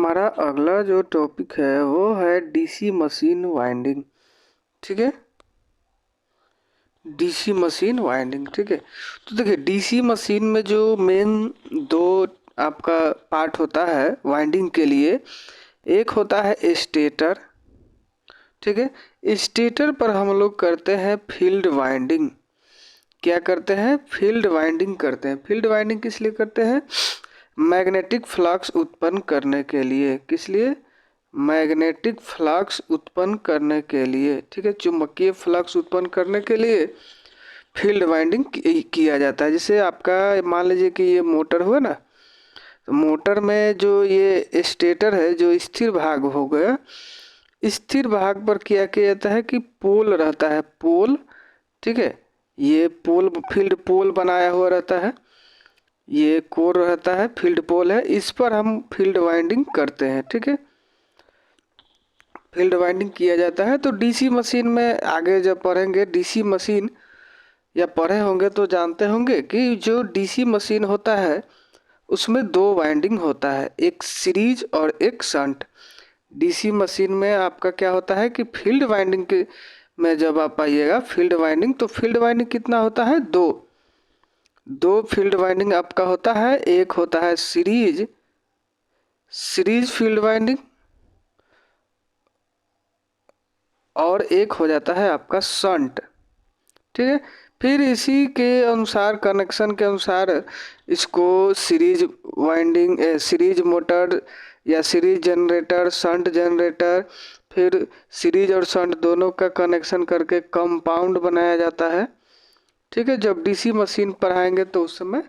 हमारा अगला जो टॉपिक है वो है डीसी मशीन वाइंडिंग। ठीक है, डीसी मशीन वाइंडिंग। ठीक है, तो देखिए डीसी मशीन में जो मेन दो आपका पार्ट होता है वाइंडिंग के लिए, एक होता है स्टेटर। ठीक है, स्टेटर पर हम लोग करते हैं फील्ड वाइंडिंग। क्या करते हैं? फील्ड वाइंडिंग करते हैं। फील्ड वाइंडिंग किस लिए करते हैं? मैग्नेटिक फ्लक्स उत्पन्न करने के लिए। किस लिए? मैग्नेटिक फ्लक्स उत्पन्न करने के लिए। ठीक है, चुंबकीय फ्लक्स उत्पन्न करने के लिए फील्ड वाइंडिंग किया जाता है। जैसे आपका मान लीजिए कि ये मोटर हुआ ना, तो मोटर में जो ये स्टेटर है, जो स्थिर भाग हो गया, स्थिर भाग पर क्या किया जाता है कि पोल रहता है, पोल। ठीक है, ये पोल फील्ड पोल बनाया हुआ रहता है, ये कोर रहता है, फील्ड पोल है, इस पर हम फील्ड वाइंडिंग करते हैं। ठीक है, फील्ड वाइंडिंग किया जाता है। तो डीसी मशीन में आगे जब पढ़ेंगे डीसी मशीन, या पढ़े होंगे तो जानते होंगे कि जो डीसी मशीन होता है उसमें दो वाइंडिंग होता है, एक सीरीज और एक शंट। डीसी मशीन में आपका क्या होता है कि फील्ड वाइंडिंग के में जब आप आइएगा फील्ड वाइंडिंग, तो फील्ड वाइंडिंग कितना होता है? दो फील्ड वाइंडिंग आपका होता है। एक होता है सीरीज फील्ड वाइंडिंग, और एक हो जाता है आपका शंट। ठीक है, फिर इसी के अनुसार कनेक्शन के अनुसार इसको सीरीज वाइंडिंग, सीरीज मोटर या सीरीज जनरेटर, शंट जनरेटर, फिर सीरीज और शंट दोनों का कनेक्शन करके कंपाउंड बनाया जाता है। ठीक है, जब डीसी मशीन पढ़ाएंगे तो उस समय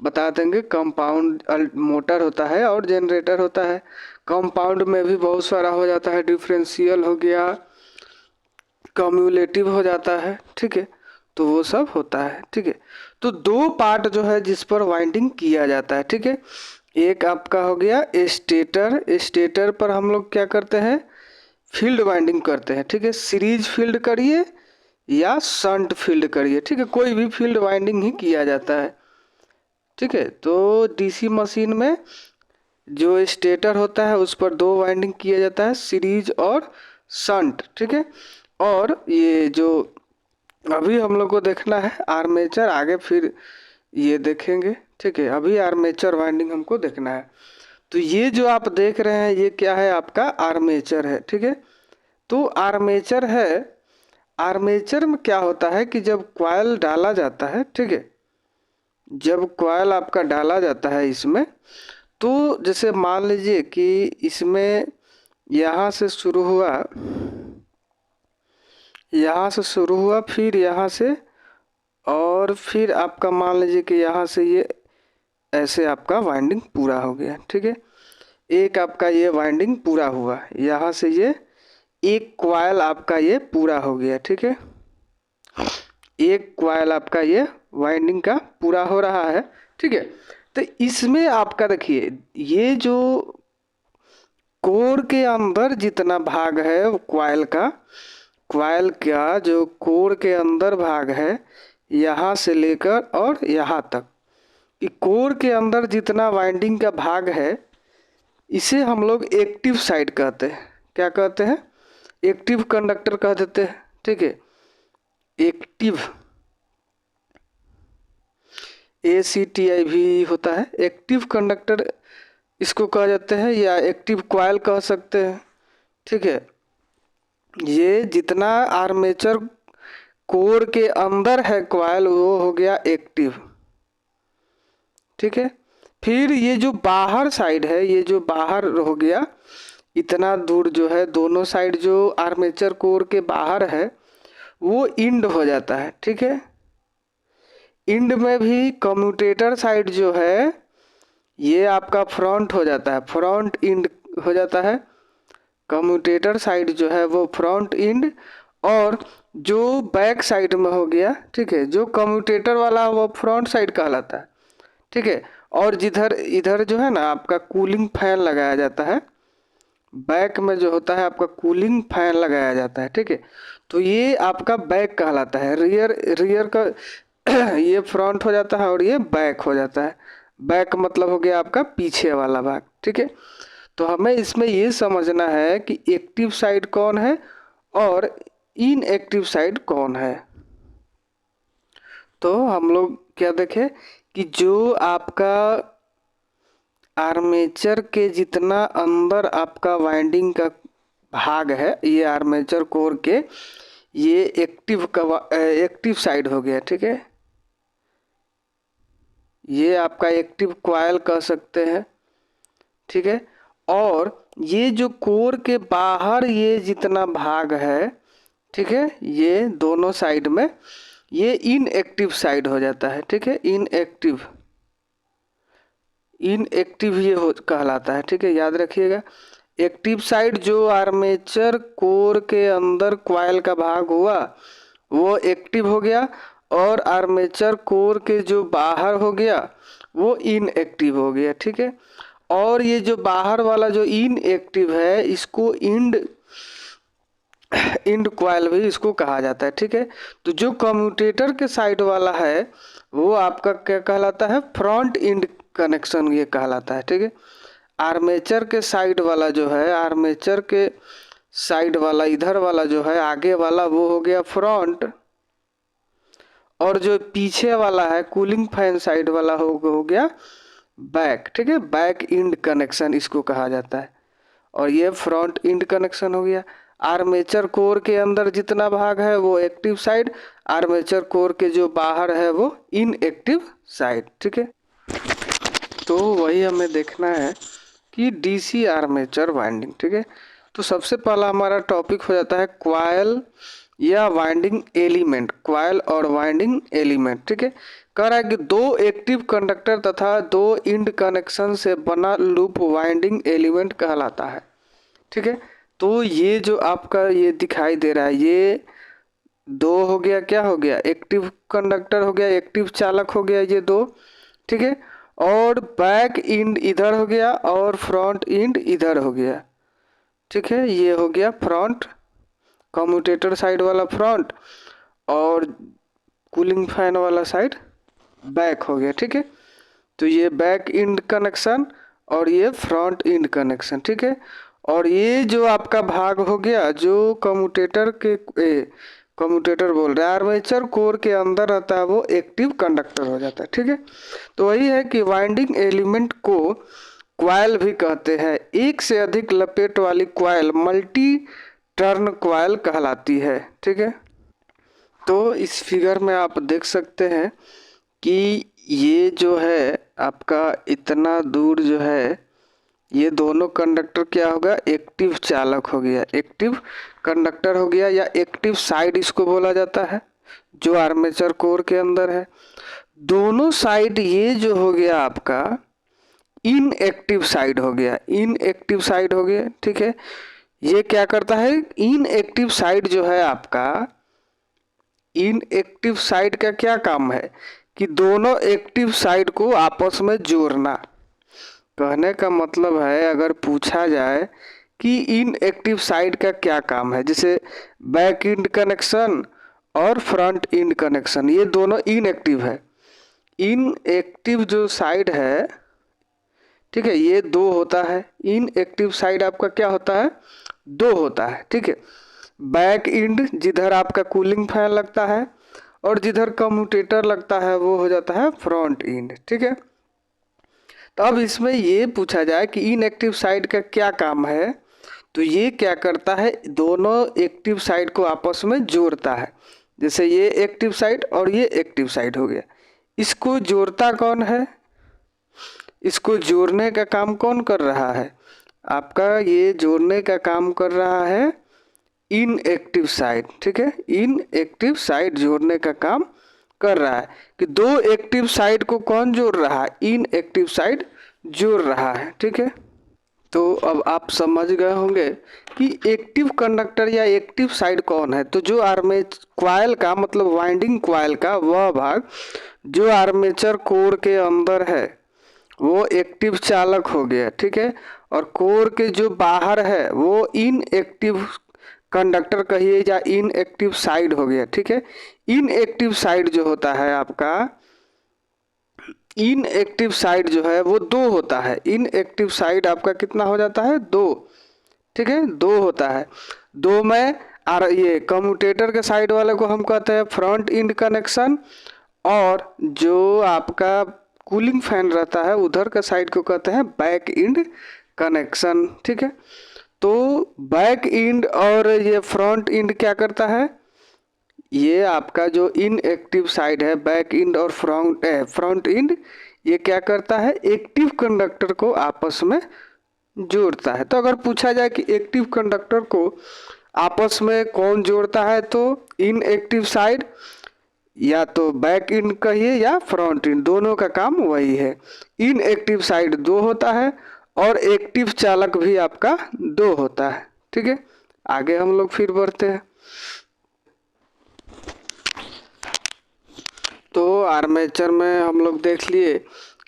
बता देंगे। कंपाउंड मोटर होता है और जनरेटर होता है। कंपाउंड में भी बहुत सारा हो जाता है, डिफरेंशियल हो गया, कम्युलेटिव हो जाता है। ठीक है, तो वो सब होता है। ठीक है, तो दो पार्ट जो है जिस पर वाइंडिंग किया जाता है। ठीक है, एक आपका हो गया स्टेटर। स्टेटर पर हम लोग क्या करते हैं? फील्ड वाइंडिंग करते हैं। ठीक है, सीरीज फील्ड करिए या शंट फील्ड करिए, ठीक है, कोई भी फील्ड वाइंडिंग ही किया जाता है। ठीक है, तो डीसी मशीन में जो स्टेटर होता है उस पर दो वाइंडिंग किया जाता है, सीरीज और शंट। ठीक है, और ये जो अभी हम लोग को देखना है आर्मेचर, आगे फिर ये देखेंगे। ठीक है, अभी आर्मेचर वाइंडिंग हमको देखना है। तो ये जो आप देख रहे हैं ये क्या है? आपका आर्मेचर है। ठीक है, तो आर्मेचर है। आर्मेचर में क्या होता है कि जब कॉइल डाला जाता है, ठीक है, जब कॉइल आपका डाला जाता है इसमें, तो जैसे मान लीजिए कि इसमें यहाँ से शुरू हुआ, यहाँ से शुरू हुआ, फिर यहाँ से, और फिर आपका मान लीजिए कि यहाँ से ये ऐसे आपका वाइंडिंग पूरा हो गया। ठीक है, एक आपका ये वाइंडिंग पूरा हुआ, यहाँ से ये एक कॉइल आपका ये पूरा हो गया। ठीक है, एक कॉइल आपका ये वाइंडिंग का पूरा हो रहा है। ठीक है, तो इसमें आपका देखिए ये जो कोर के अंदर जितना भाग है कॉइल का जो कोर के अंदर भाग है, यहाँ से लेकर और यहाँ तक, कि कोर के अंदर जितना वाइंडिंग का भाग है इसे हम लोग एक्टिव साइड कहते हैं। क्या कहते हैं? एक्टिव कंडक्टर कह देते हैं। ठीक है, एक्टिव, ACTI भी होता है, एक्टिव कंडक्टर इसको कह जाते हैं, या एक्टिव कॉइल कह सकते हैं। ठीक है, ये जितना आर्मेचर कोर के अंदर है कॉइल वो हो गया एक्टिव। ठीक है, फिर ये जो बाहर साइड है, ये जो बाहर हो गया, इतना दूर जो है दोनों साइड जो आर्मेचर कोर के बाहर है वो इंड हो जाता है। ठीक है, इंड में भी कम्यूटेटर साइड जो है ये आपका फ्रंट हो जाता है, फ्रंट इंड हो जाता है। कम्यूटेटर साइड जो है वो फ्रंट इंड, और जो बैक साइड में हो गया, ठीक है, जो कम्यूटेटर वाला वो फ्रंट साइड कहलाता है। ठीक है, और जिधर इधर जो है ना आपका कूलिंग फैन लगाया जाता है, बैक में जो होता है आपका कूलिंग फैन लगाया जाता है। ठीक है, तो ये आपका बैक कहलाता है। रियर का ये फ्रंट हो जाता है और ये बैक हो जाता है। बैक मतलब हो गया आपका पीछे वाला भाग। ठीक है, तो हमें इसमें ये समझना है कि एक्टिव साइड कौन है और इनएक्टिव साइड कौन है। तो हम लोग क्या देखें कि जो आपका आर्मेचर के जितना अंदर आपका वाइंडिंग का भाग है, ये आर्मेचर कोर के ये एक्टिव साइड हो गया, ठीक है। ये आपका एक्टिव कॉइल कह सकते हैं, ठीक है। और ये जो कोर के बाहर ये जितना भाग है, ठीक है, ये दोनों साइड में ये इनएक्टिव साइड हो जाता है, ठीक है। इनएक्टिव ये कहलाता है, ठीक है, याद रखिएगा। एक्टिव साइड जो आर्मेचर कोर के अंदर कॉइल का भाग हुआ वो एक्टिव हो गया, और आर्मेचर कोर के जो बाहर हो गया वो इनएक्टिव हो गया, ठीक है। और ये जो बाहर वाला जो इनएक्टिव है इसको इंड कॉइल भी इसको कहा जाता है, ठीक है। तो जो कम्यूटेटर के साइड वाला है वो आपका क्या कहलाता है, फ्रंट इंड कनेक्शन ये कहलाता है, ठीक है। आर्मेचर के साइड वाला जो है, आर्मेचर के साइड वाला इधर वाला जो है आगे वाला वो हो गया फ्रंट, और जो पीछे वाला है कूलिंग फैन साइड वाला हो गया बैक, ठीक है। बैक इंड कनेक्शन इसको कहा जाता है, और ये फ्रंट इंड कनेक्शन हो गया। आर्मेचर कोर के अंदर जितना भाग है वो एक्टिव साइड, आर्मेचर कोर के जो बाहर है वो इनएक्टिव साइड, ठीक है। तो वही हमें देखना है कि डीसी आर्मेचर वाइंडिंग, ठीक है। तो सबसे पहला हमारा टॉपिक हो जाता है कॉइल या वाइंडिंग एलिमेंट, कॉइल और वाइंडिंग एलिमेंट, ठीक है। कह रहा है कि दो एक्टिव कंडक्टर तथा दो इंड कनेक्शन से बना लूप वाइंडिंग एलिमेंट कहलाता है, ठीक है। तो ये जो आपका ये दिखाई दे रहा है ये दो हो गया, क्या हो गया, एक्टिव कंडक्टर हो गया, एक्टिव चालक हो गया ये दो, ठीक है। और बैक इंड इधर हो गया और फ्रंट इंड इधर हो गया, ठीक है। ये हो गया फ्रंट, कम्यूटेटर साइड वाला फ्रंट, और कूलिंग फैन वाला साइड बैक हो गया, ठीक है। तो ये बैक इंड कनेक्शन और ये फ्रंट इंड कनेक्शन, ठीक है। और ये जो आपका भाग हो गया जो कम्यूटेटर बोल रहे हैं आर्मेचर कोर के अंदर रहता है वो एक्टिव कंडक्टर हो जाता है, ठीक है। तो वही है कि वाइंडिंग एलिमेंट को कॉइल भी कहते हैं। एक से अधिक लपेट वाली कॉइल मल्टी टर्न कॉइल कहलाती है, ठीक है। तो इस फिगर में आप देख सकते हैं कि ये जो है आपका इतना दूर जो है ये दोनों कंडक्टर क्या होगा, एक्टिव चालक हो गया, एक्टिव कंडक्टर हो गया, या एक्टिव साइड इसको बोला जाता है जो आर्मेचर कोर के अंदर है। दोनों साइड ये जो हो गया आपका इनएक्टिव साइड हो गया, इनएक्टिव साइड हो गया, ठीक है। ये क्या करता है, इनएक्टिव साइड जो है आपका, इनएक्टिव साइड का क्या काम है कि दोनों एक्टिव साइड को आपस में जोड़ना। कहने का मतलब है अगर पूछा जाए कि इनएक्टिव साइड का क्या काम है, जैसे बैक इंड कनेक्शन और फ्रंट इंड कनेक्शन ये दोनों इनएक्टिव है। इनएक्टिव जो साइड है, ठीक है, ये दो होता है। इनएक्टिव साइड आपका क्या होता है, दो होता है, ठीक है। बैक इंड जिधर आपका कूलिंग फैन लगता है और जिधर कम्यूटेटर लगता है वो हो जाता है फ्रंट इंड, ठीक है। तो अब इसमें ये पूछा जाए कि इनएक्टिव साइड का क्या काम है, तो ये क्या करता है, दोनों एक्टिव साइड को आपस में जोड़ता है। जैसे ये एक्टिव साइड और ये एक्टिव साइड हो गया, इसको जोड़ता कौन है, इसको जोड़ने का काम कौन कर रहा है, आपका ये जोड़ने का काम कर रहा है इनएक्टिव साइड, ठीक है। इनएक्टिव साइड जोड़ने का काम कर रहा है कि दो एक्टिव साइड को कौन जोड़ रहा है, इनएक्टिव साइड जोड़ रहा है, ठीक है। तो अब आप समझ गए होंगे कि एक्टिव कंडक्टर या एक्टिव साइड कौन है। तो जो आर्मेचर कॉइल का मतलब वाइंडिंग कॉइल का वह भाग जो आर्मेचर कोर के अंदर है वो एक्टिव चालक हो गया, ठीक है। और कोर के जो बाहर है वो इनएक्टिव कंडक्टर कहिए या इनएक्टिव साइड हो गया, ठीक है। इनएक्टिव साइड जो होता है आपका इनएक्टिव साइड जो है वो 2 होता है। इनएक्टिव साइड आपका कितना हो जाता है? 2। ठीक है, 2 होता है। 2 में और ये कम्यूटेटर के साइड वाले को हम कहते हैं फ्रंट इंड कनेक्शन, और जो आपका कूलिंग फैन रहता है उधर का साइड को कहते हैं बैक इंड कनेक्शन। ठीक है, तो बैक इंड और ये फ्रंट इंड क्या करता है? ये आपका जो इनएक्टिव साइड है, बैक इंड और फ्रंट इंड, ये क्या करता है? एक्टिव कंडक्टर को आपस में जोड़ता है। तो अगर पूछा जाए कि एक्टिव कंडक्टर को आपस में कौन जोड़ता है, तो इनएक्टिव साइड या तो बैक इंड कहिए या फ्रंट इंड, दोनों का काम वही है। इनएक्टिव साइड 2 होता है और एक्टिव चालक भी आपका 2 होता है। ठीक है, आगे हम लोग फिर बढ़ते हैं। तो आर्मेचर में हम लोग देख लिए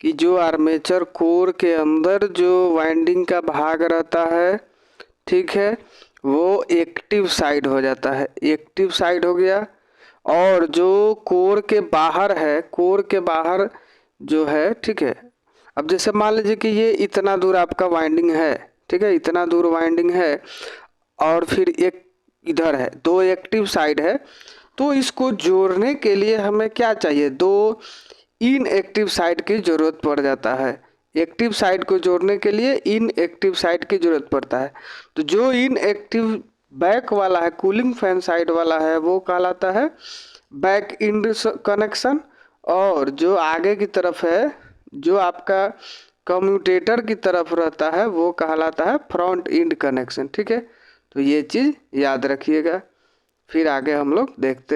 कि जो आर्मेचर कोर के अंदर जो वाइंडिंग का भाग रहता है, ठीक है, वो एक्टिव साइड हो जाता है। एक्टिव साइड हो गया। और जो कोर के बाहर है, कोर के बाहर जो है, ठीक है, अब जैसे मान लीजिए कि ये इतना दूर आपका वाइंडिंग है, ठीक है, इतना दूर वाइंडिंग है और फिर एक इधर है, 2 एक्टिव साइड है। तो इसको जोड़ने के लिए हमें क्या चाहिए? 2 इनएक्टिव साइड की ज़रूरत पड़ जाता है। एक्टिव साइड को जोड़ने के लिए इनएक्टिव साइड की ज़रूरत पड़ता है। तो जो इनएक्टिव बैक वाला है, कूलिंग फैन साइड वाला है, वो कहलाता है बैक इंड कनेक्शन, और जो आगे की तरफ है, जो आपका कम्यूटेटर की तरफ रहता है, वो कहलाता है फ्रंट इंड कनेक्शन। ठीक है, तो ये चीज़ याद रखिएगा। फिर आगे हम लोग देखते हैं।